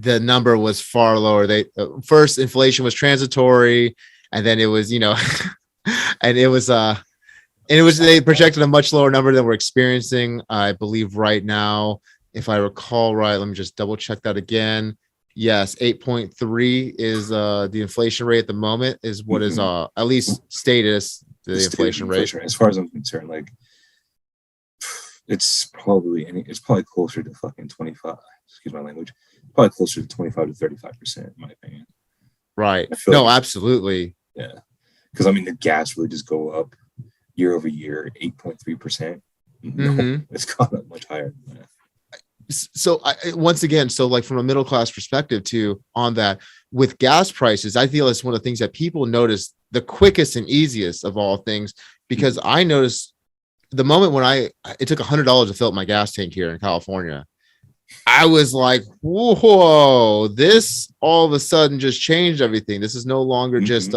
the number was far lower. They first inflation was transitory, and then it was, and it was they projected a much lower number than we're experiencing, I believe, right now. If I recall right, let me just double check that again. Yes, 8.3 is the inflation rate at the moment, is what is at least stated as the inflation rate. As far as I'm concerned, like it's probably closer to fucking 25. Excuse my language. Probably closer to 25 to 35%, in my opinion. Right. No, like, absolutely. Yeah. Because I mean, the gas really just go up year over year, 8.3%. No, it's gone up much higher than that. So once again, so like from a middle class perspective too, on that with gas prices, I feel it's one of the things that people notice the quickest and easiest of all things, because I noticed the moment when it took $100 to fill up my gas tank here in California. I was like, whoa, this all of a sudden just changed everything. This is no longer just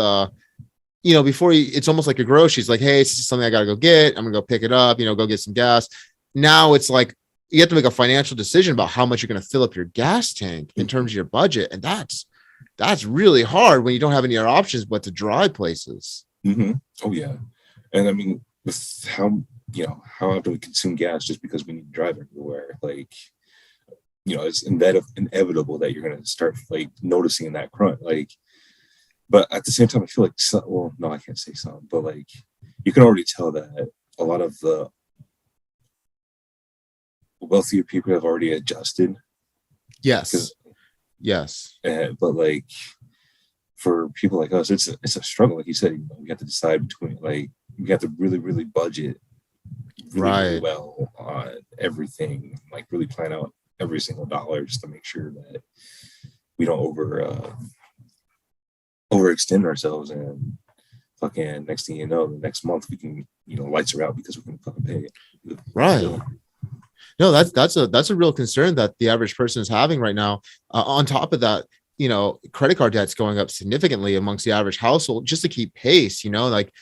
before it's almost like your groceries, like, hey, it's just something I gotta go get. I'm gonna go pick it up, go get some gas. Now it's like you have to make a financial decision about how much you're going to fill up your gas tank in terms of your budget. And that's really hard when you don't have any other options but to drive places. Oh yeah. And I mean, with how often we consume gas just because we need to drive everywhere, like, it's inevitable that you're going to start like noticing that crunch. Like, but at the same time, I feel like I can't say some, but like you can already tell that a lot of the wealthier people have already adjusted. Yes. But like for people like us, it's a struggle. Like you said, we have to decide between, like, we have to really, really budget really well on everything, like really plan out every single dollar just to make sure that we don't overextend ourselves, and fucking next thing you know, the next month we can, lights are out because we can fucking pay it. Right. No, that's a real concern that the average person is having right now. On top of that, credit card debt's going up significantly amongst the average household just to keep pace. Like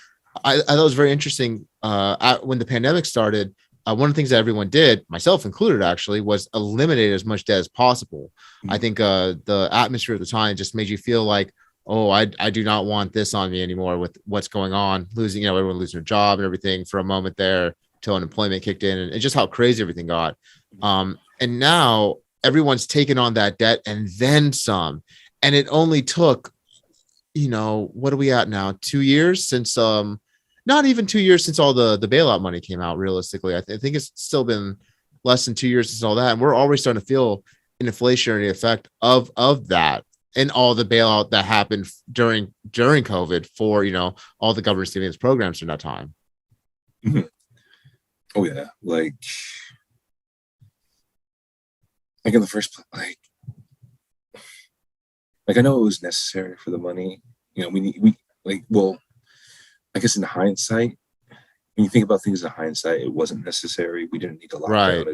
I thought it was very interesting when the pandemic started. One of the things that everyone did, myself included, actually, was eliminate as much debt as possible. I think the atmosphere at the time just made you feel like, oh, I do not want this on me anymore with what's going on, losing, everyone losing their job and everything for a moment there till unemployment kicked in, and just how crazy everything got. And now everyone's taken on that debt and then some. And it only took, what are we at now? 2 years since, not even 2 years since all the bailout money came out, realistically. I think it's still been less than 2 years since all that. And we're already starting to feel an inflationary effect of that and all the bailout that happened during COVID for, all the government stimulus programs during that time. Oh yeah, like in the first place, like I know it was necessary for the money. I guess in hindsight, when you think about things in hindsight, it wasn't necessary. We didn't need to lock down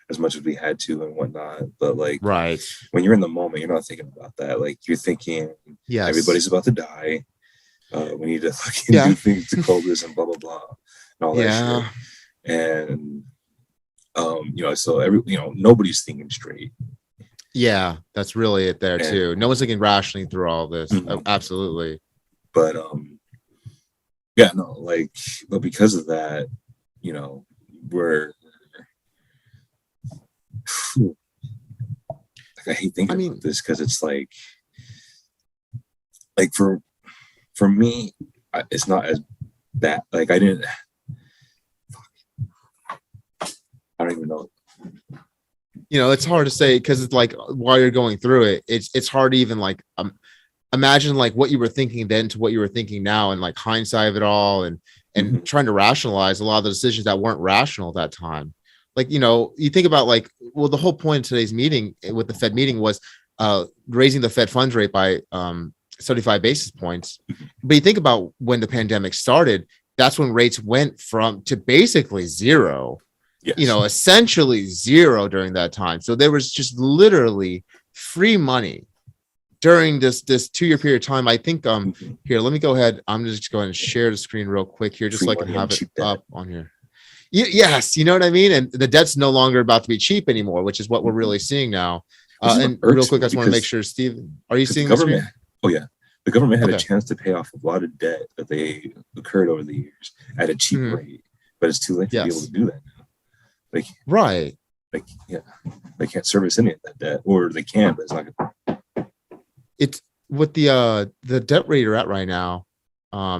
as much as we had to and whatnot. But like, when you're in the moment, you're not thinking about that. Like you're thinking, everybody's about to die. We need to fucking do things to call this and blah blah blah and all that shit. And so nobody's thinking straight. Yeah, that's really it there too. No one's thinking rationally through all this. Absolutely. But but because of that, we're like, I hate thinking about this because it's like for me, it's not as bad. Like I don't even know. It's hard to say because it's like while you're going through it, it's hard to even like imagine like what you were thinking then to what you were thinking now, and like hindsight of it all, and trying to rationalize a lot of the decisions that weren't rational at that time. Like, you think about like, well, the whole point of today's meeting with the Fed meeting was raising the Fed funds rate by 75 basis points. But you think about when the pandemic started, that's when rates went to basically zero. Essentially zero during that time. So there was just literally free money during this 2 year period of time. I think here, let me go ahead. I'm just going to share the screen real quick here, just so I can have it up on here. Yes, you know what I mean? And the debt's no longer about to be cheap anymore, which is what we're really seeing now. And real quick, I just want to make sure, Steve, are you seeing the screen? Oh yeah, the government had a chance to pay off a lot of debt that they incurred over the years at a cheap rate, but it's too late to be able to do that now. Like right, like yeah, they can't service any of that debt, or they can, but it's not gonna. It's what the debt rate you're at right now.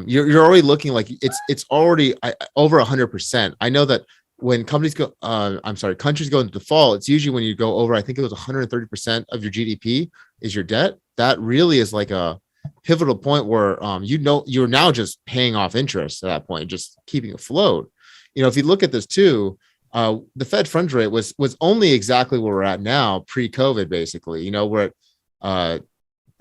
You're already looking like it's already over 100%. I know that when countries go into default, it's usually when you go over, I think it was 130% of your GDP is your debt. That really is like a pivotal point where you're now just paying off interest at that point, just keeping afloat. If you look at this too, the Fed funds rate was only exactly where we're at now pre-COVID, basically. We're at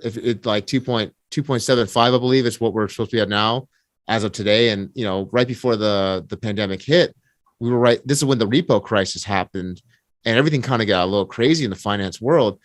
if it's like 2.75, I believe is what we're supposed to be at now as of today. And right before the pandemic hit, we were right. This is when the repo crisis happened and everything kind of got a little crazy in the finance world.